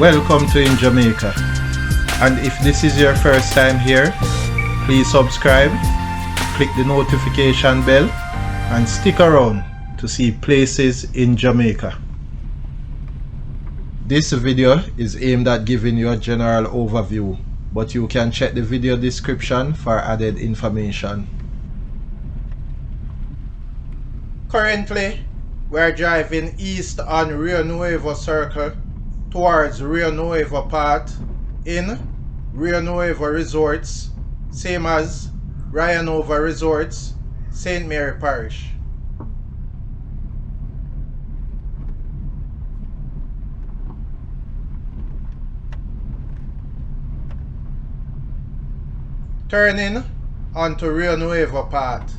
Welcome to InJamaica, and if this is your first time here, please subscribe, click the notification bell and stick around to see places in Jamaica. This video is aimed at giving you a general overview, but you can check the video description for added information. Currently, we are driving east on Rio Nuevo Circle towards Rio Nuevo Path in Rio Nuevo Resorts, same as Rio Nuevo Resorts, St. Mary Parish. Turning onto Rio Nuevo Path.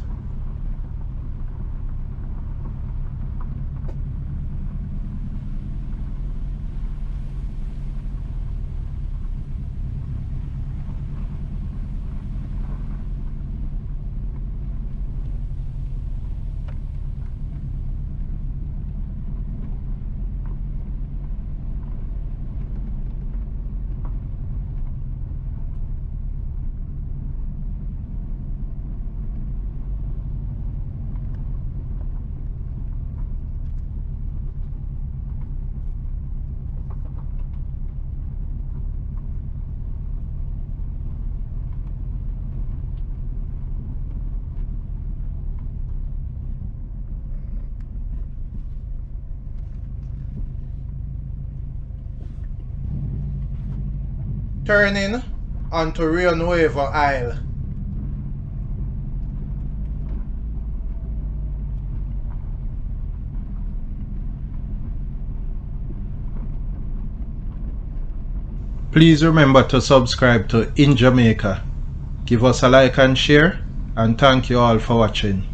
Turning onto Rio Nuevo Aisle. Please remember to subscribe to InJamaica. Give us a like and share, and thank you all for watching.